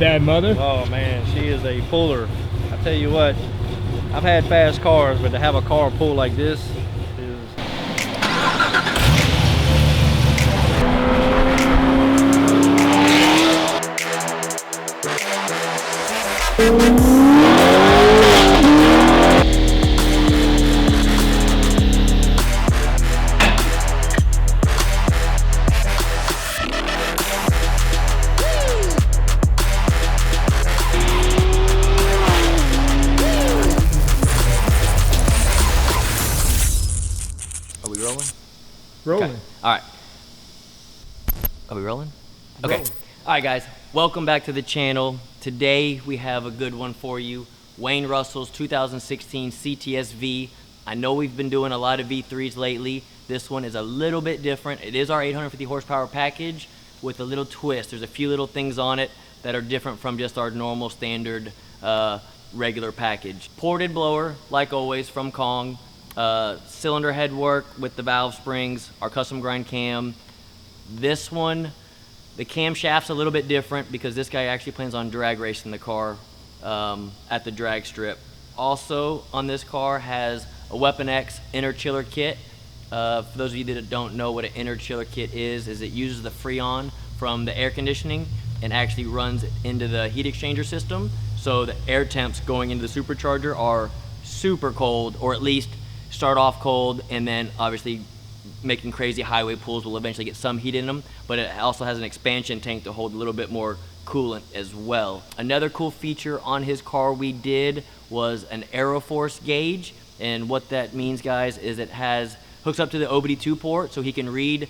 bad mother? Oh man, she is a puller. I tell you what, I've had fast cars, but to have a car pull like this is... Rolling. Okay. All right. Are we rolling? Okay. Rolling. All right, guys. Welcome back to the channel. Today we have a good one for you. Wayne Russell's 2016 CTS-V. I know we've been doing a lot of V3s lately. This one is a little bit different. It is our 850 horsepower package with a little twist. There's a few little things on it that are different from just our normal standard regular package. Ported blower, like always, from Kong. Cylinder head work with the valve springs, our custom grind cam. This one, the camshaft's a little bit different because this guy actually plans on drag racing the car at the drag strip. Also on this car has a Weapon X inner chiller kit. For those of you that don't know what an inner chiller kit is it uses the Freon from the air conditioning and actually runs into the heat exchanger system. So the air temps going into the supercharger are super cold, or at least start off cold, and then obviously making crazy highway pulls will eventually get some heat in them, but it also has an expansion tank to hold a little bit more coolant as well. Another cool feature on his car we did was an Aeroforce gauge, and what that means, guys, is it hooks up to the OBD2 port, so he can read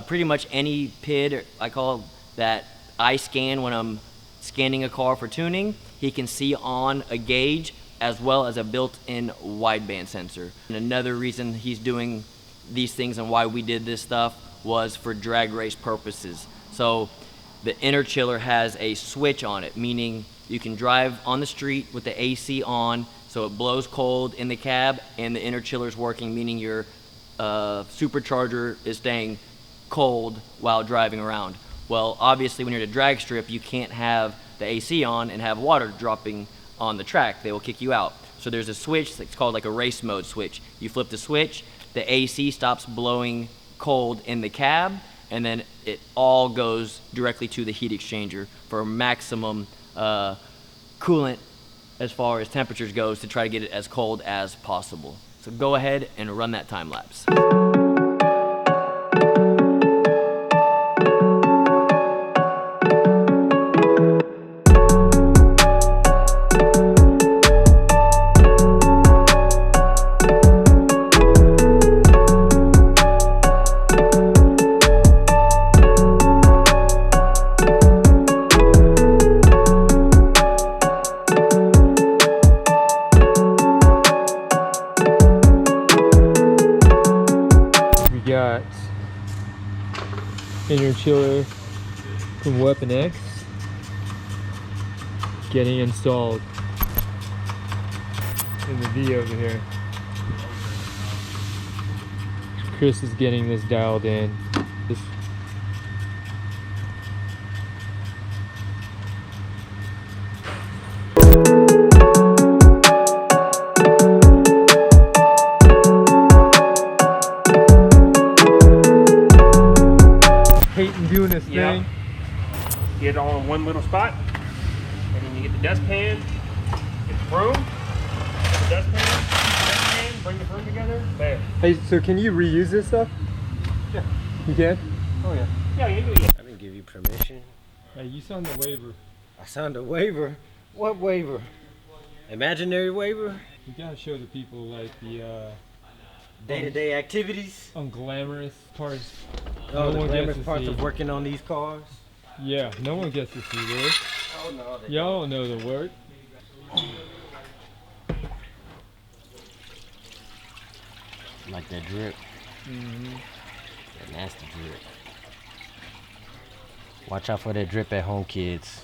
pretty much any PID, or I call that eye scan when I'm scanning a car for tuning. He can see on a gauge as well as a built-in wideband sensor. And another reason he's doing these things and why we did this stuff was for drag race purposes. So the inner chiller has a switch on it, meaning you can drive on the street with the AC on, so it blows cold in the cab, and the inner chiller's working, meaning your supercharger is staying cold while driving around. Well, obviously when you're at a drag strip, you can't have the AC on and have water dropping on the track. They will kick you out. So there's a switch, it's called like a race mode switch. You flip the switch, the AC stops blowing cold in the cab, and then it all goes directly to the heat exchanger for maximum coolant as far as temperatures goes, to try to get it as cold as possible. So go ahead and run that time lapse. Got inner chiller from Weapon X getting installed in the V over here. Chris is getting this dialed in. Hating doing this thing. Get it all in one little spot, and then you get the dustpan, get the broom, the dustpan, bring the broom together. There. Hey, so can you reuse this stuff? Yeah. You can? Oh yeah. Yeah, you do. Yeah. I didn't give you permission. Hey, you signed the waiver. I signed a waiver. What waiver? Imaginary waiver? You gotta show the people like the Day-to-day activities? unglamorous parts. Oh, No the one glamorous gets to parts see. of working on these cars? Yeah, no one gets to see this. Oh no. Y'all don't know the work. Like that drip. Mm-hmm. That nasty drip. Watch out for that drip at home, kids.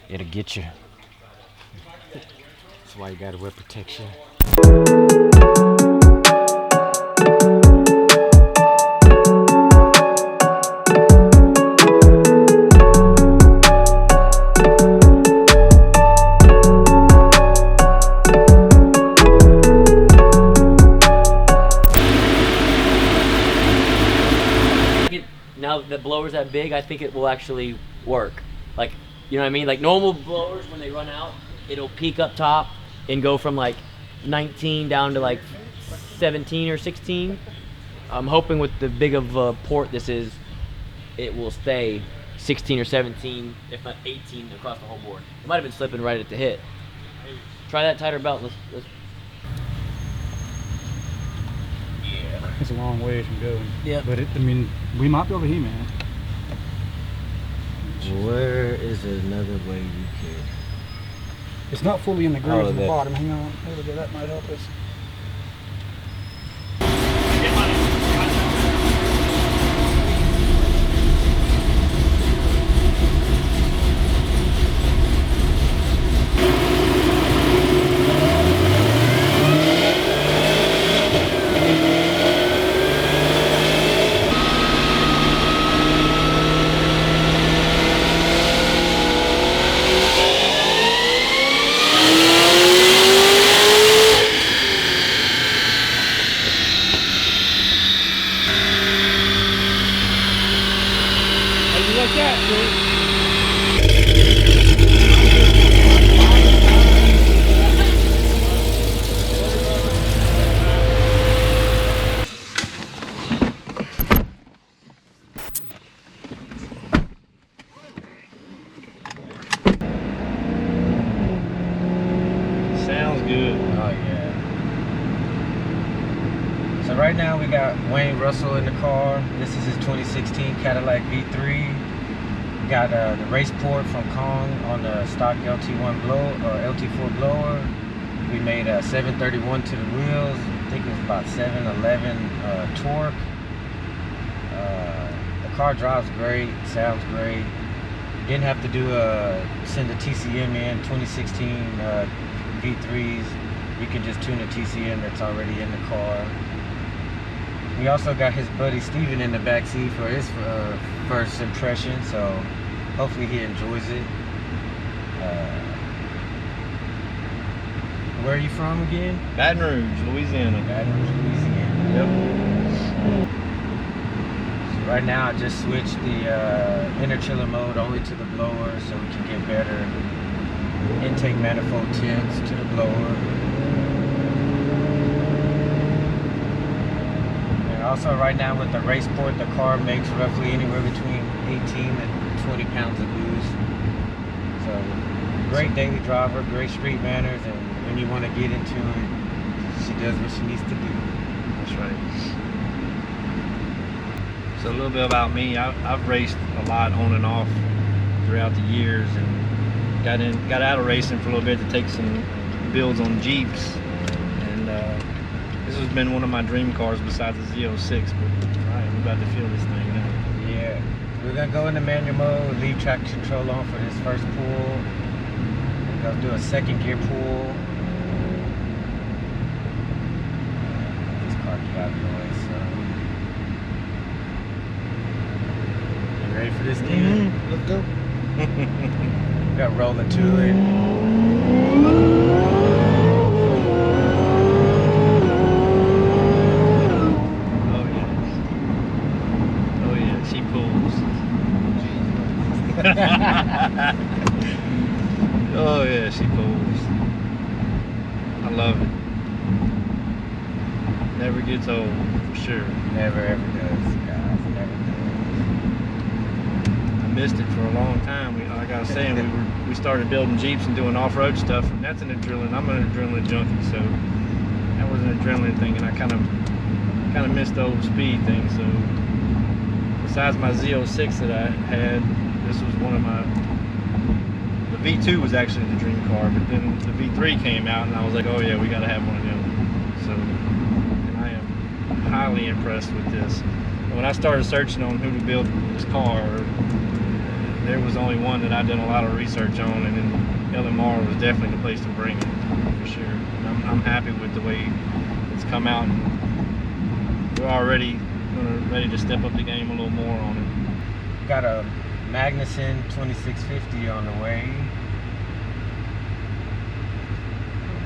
It'll get you. That's why you gotta wear protection. now the blower's that big, I think it will actually work. Like, you know what I mean? Like normal blowers, when they run out, it'll peak up top and go from like 19 down to like 17 or 16. I'm hoping with the big of a port this is, it will stay 16 or 17, if not 18 across the whole board. It might have been slipping right at the hit. Try that tighter belt. Let's. Yeah, it's a long ways from going. Yeah. But I mean, we might be over here, man. Where is another way you could? It's not fully in the grooves on the that- bottom. Hang on. There we go. That might help us. Sounds good. Oh yeah. So right now we got Wayne Russell in the car. This is his 2016 Cadillac V3. We got the race port from Kong on the stock LT1 LT4 blower. We made a 731 to the wheels. I think it was about 711 torque. The car drives great, sounds great. Didn't have to send a TCM in. 2016 V3s. You can just tune a TCM that's already in the car. We also got his buddy Steven in the back seat for his first impression, so hopefully he enjoys it. Where are you from again? Baton Rouge, Louisiana. Baton Rouge, Louisiana. Yep. So right now I just switched the inner chiller mode only to the blower so we can get better intake manifold temps to the blower. And also right now with the race port, the car makes roughly anywhere between 18 to 20 pounds of boost. So great daily driver, great street manners, and when you want to get into it, she does what she needs to do. That's right. So a little bit about me. I've raced a lot on and off throughout the years, and got out of racing for a little bit to take some builds on Jeeps, and this has been one of my dream cars besides the Z06. But all right, we're about to feel this thing now. Yeah, we're gonna go into manual mode, leave traction control on for this first pull. We're gonna do a second gear pull. This car get out of the way, so. You ready for this, Steven? Let's go. We got rolling to it. Oh yeah. Oh yeah, she pulls. Oh yeah, she pulls. I love it. Never gets old, for sure. Never ever does, guys. Never I missed it for a long time. Like I was saying, we started building Jeeps and doing off-road stuff, and that's an adrenaline. I'm an adrenaline junkie, so that was an adrenaline thing, and I kind of missed the old speed thing. So besides my Z06 that I had, this was one of my. The V2 was actually the dream car, but then the V3 came out, and I was like, oh yeah, we got to have one of them. So, and I am highly impressed with this. And when I started searching on who to build this car, there was only one that I did a lot of research on, and then LMR was definitely the place to bring it, for sure. And I'm happy with the way it's come out, and we're already ready to step up the game a little more on it. Got a Magnuson 2650 on the way.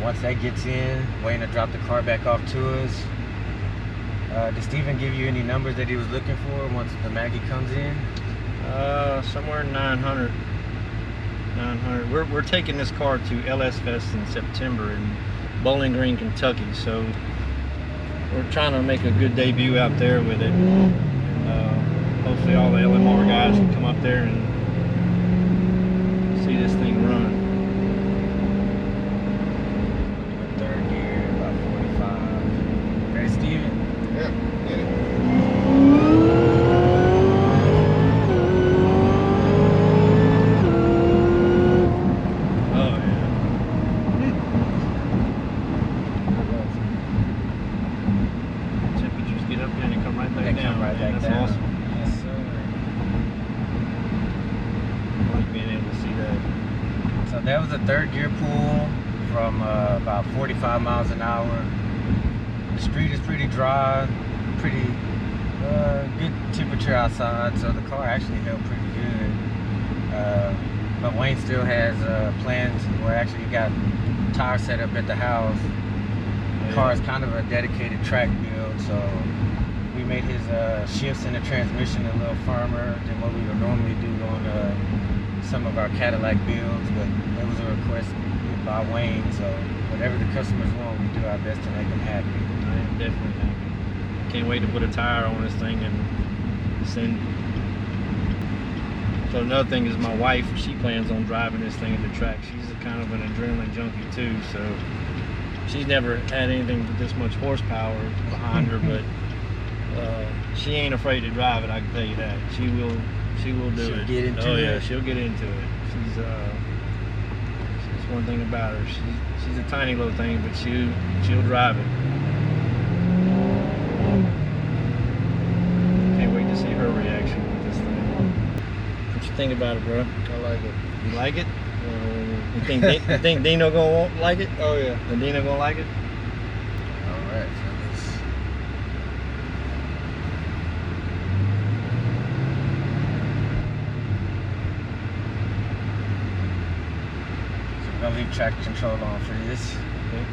Once that gets in, waiting to drop the car back off to us. Did Steven give you any numbers that he was looking for once the Maggie comes in? Somewhere 900. 900. We're taking this car to LS Fest in September in Bowling Green, Kentucky. So we're trying to make a good debut out there with it. And hopefully all the LMR guys can come up there and see this thing run. Third gear, about 45. Ready, Steven? Yeah, get it. That was a third gear pull from about 45 miles an hour. The street is pretty dry, pretty good temperature outside, so the car actually held pretty good. But Wayne still has plans where actually he got tires set up at the house. The car is kind of a dedicated track build, so we made his shifts in the transmission a little firmer than what we would normally do on some of our Cadillac builds, but it was a request by Wayne, so whatever the customers want, we do our best to make them happy. I am definitely happy. Can't wait to put a tire on this thing and send. So another thing is my wife, she plans on driving this thing at the track. She's kind of an adrenaline junkie too, so she's never had anything with this much horsepower behind her, but she ain't afraid to drive it, I can tell you that. She will do She'll it. get into it. Yeah, she'll get into it. She's one thing about her. She's a tiny little thing, but she'll drive it. Can't wait to see her reaction with this thing. What you think about it, bro? I like it. You like it? You think Dino gonna like it? Oh yeah. And Dino gonna like it? All right, fellas. So we're gonna leave traction control on for this. Okay.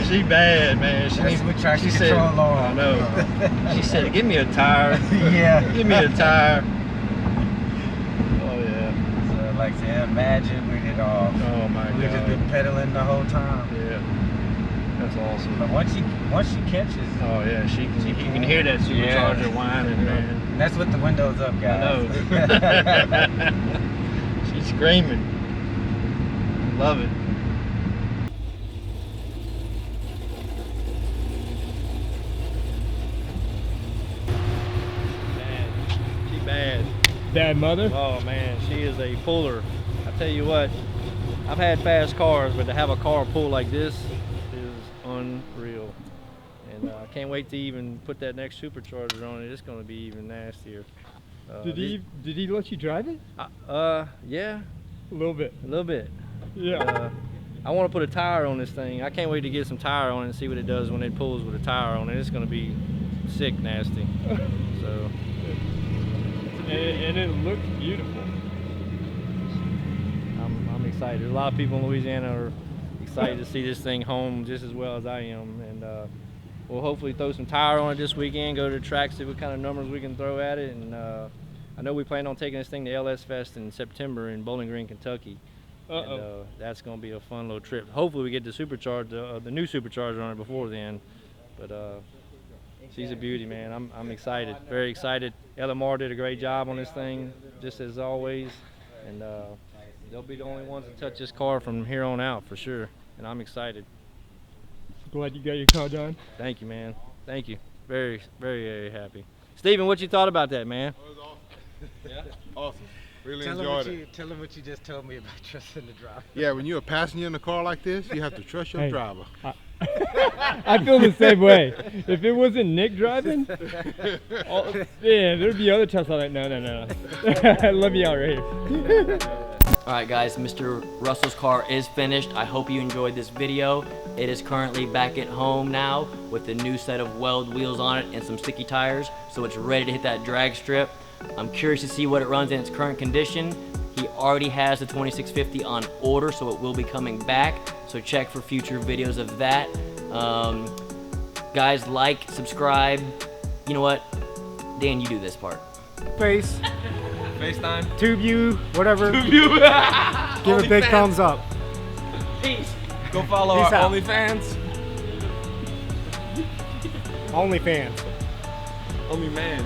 She bad, man. She That's needs with traction she control said, on. I know. She said, "Give me a tire." Yeah. Give me a tire. Oh yeah. So like to imagine with it off. Oh my We've just God. been pedaling the whole time. Yeah. That's awesome. But once she catches, Oh yeah, you can hear that supercharger whining, man. and that's with the windows up, I guys. know. She's screaming. Love it. She bad. Bad mother? Oh man, she is a puller. I tell you what, I've had fast cars, but to have a car pull like this is unreal. And I can't wait to even put that next supercharger on it. It's going to be even nastier. Did he let you drive it? Yeah, A little bit. a little bit. Yeah. I want to put a tire on this thing. I can't wait to get some tire on it and see what it does when it pulls with a tire on it. It's going to be sick nasty. So and it looks beautiful. I'm excited. A lot of people in Louisiana are excited to see this thing home just as well as I am. And we'll hopefully throw some tire on it this weekend, go to the track, see what kind of numbers we can throw at it. And I know we plan on taking this thing to LS Fest in September in Bowling Green, Kentucky. And that's going to be a fun little trip. Hopefully we get the supercharger, the new supercharger on it before then. But she's a beauty, man. I'm excited, very excited. LMR did a great job on this thing, just as always. And they'll be the only ones to touch this car from here on out for sure. And I'm excited. Glad you got your car done. Thank you, man. Thank you. Very, very, very happy. Steven, what you thought about that, man? That was awesome. Yeah? Awesome. Really Tell enjoyed them it. tell them what you just told me about trusting the driver. Yeah, when you're a passenger in a car like this, you have to trust your Hey. driver. I feel the same way. If it wasn't Nick driving, yeah, there'd be other times I'm like, no. Let me out right here. Alright guys, Mr. Russell's car is finished. I hope you enjoyed this video. It is currently back at home now with a new set of weld wheels on it and some sticky tires, so it's ready to hit that drag strip. I'm curious to see what it runs in its current condition. He already has the 2650 on order, so it will be coming back, so check for future videos of that. Guys, like, subscribe. You know what? Dan, you do this part. Face. FaceTime. Tube you, whatever. Tube you. Give a big thumbs up. Peace. Go follow Peace our out. OnlyFans. OnlyFans. Only man.